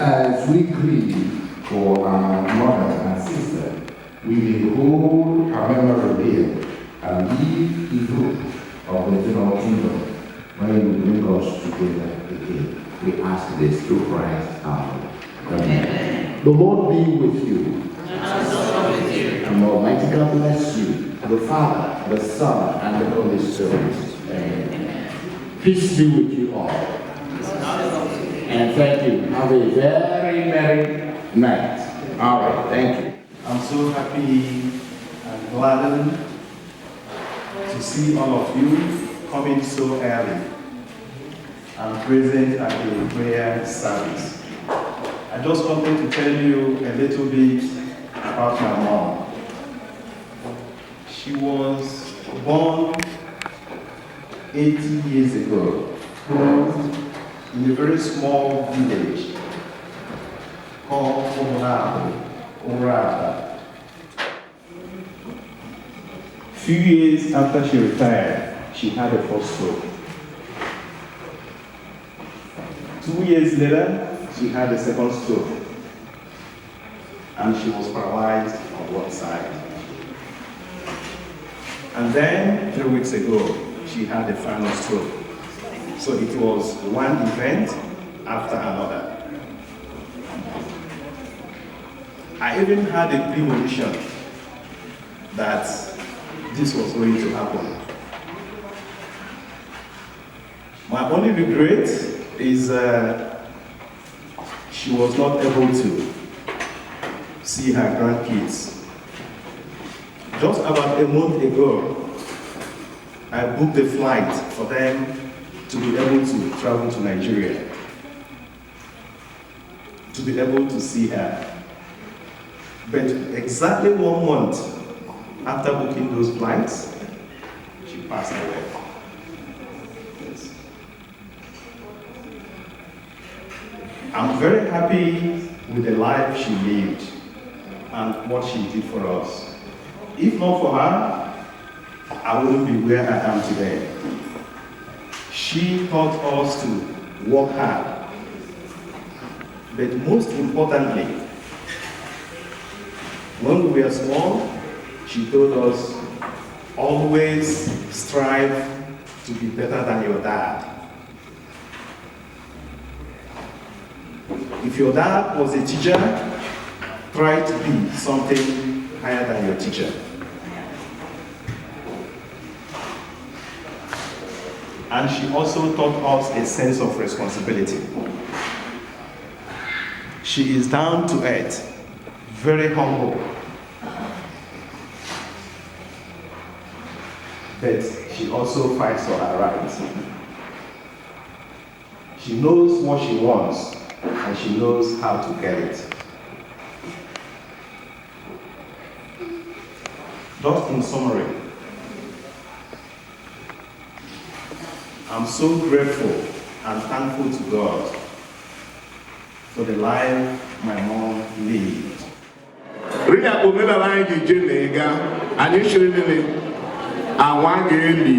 as we grieve for our mother and sister, we will hold her memory dear and live the hope of the eternal kingdom when you bring us together again. We ask this through Christ our Lord. Amen. The Lord be with you. And also with you. And the Almighty God bless you, the Father, the Son, and the Holy Spirit. Amen. Peace be with you all. And thank you. Have a very merry night. All right, thank you. I'm so happy and gladdened to see all of you coming so early and present at the prayer service. I just wanted to tell you a little bit about my mom. She was born 80 years ago in a very small village called Urata. Few years after she retired, she had a first stroke. 2 years later, she had a second stroke, and she was paralyzed on one side. And then 3 weeks ago, she had a final stroke. So it was one event after another. I even had a premonition that this was going to happen. My only regret is she was not able to see her grandkids. Just about a month ago, I booked a flight for them to be able to travel to Nigeria, to be able to see her. But exactly 1 month after booking those flights, she passed away. Yes. I'm very happy with the life she lived and what she did for us. If not for her, I wouldn't be where I am today. She taught us to work hard, but most importantly, when we were small, she told us, always strive to be better than your dad. If your dad was a teacher, try to be something higher than your teacher. And she also taught us a sense of responsibility. She is down to earth, very humble. But she also fights for her rights. She knows what she wants, and she knows how to get it. Just in summary, I'm so grateful and thankful to God for the life my mom lived. Ria omela langi jenega ani shirinene awa geli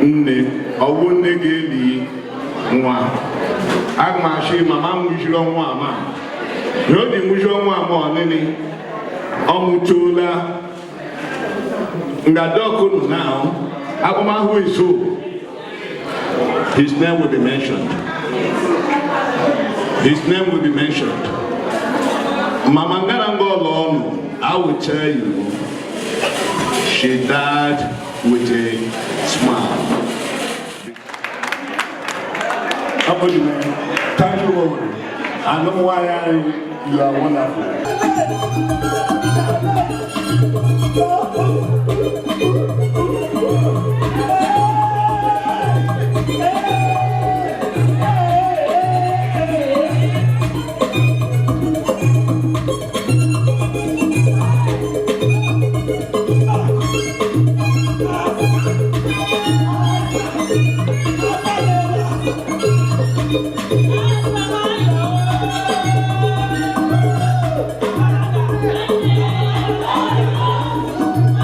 nne owo nne geli nwa agma shi mama mujiro nwa ma no di mujiro nwa ma onini omutola ngadoko now agoma who is who. His name will be mentioned. His name will be mentioned. Mama Ngarango, I will tell you, she died with a smile. Thank you, Lord. I know why you are wonderful. Thank you.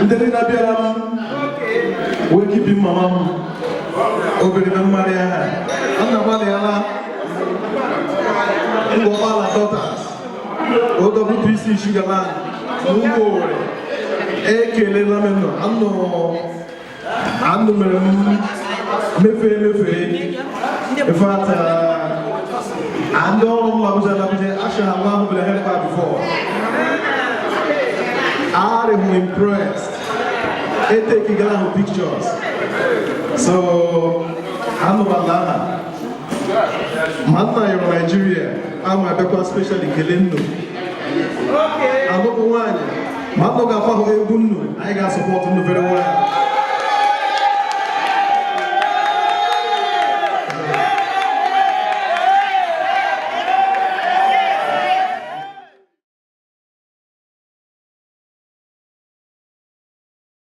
Nderi na biara we keep mama obere na Maria anna Maria ngo bala daughters OWPC Sugarland ngo ekele na meno anno mere mefe ifata ando la buja asha Allah bila help before I am impressed. They take pictures. So, I'm Malana. Mata in Nigeria. I'm a Bekwa special in Kelendo. Okay. I'm not one. Mata Gafa Ebunu. I got support very well.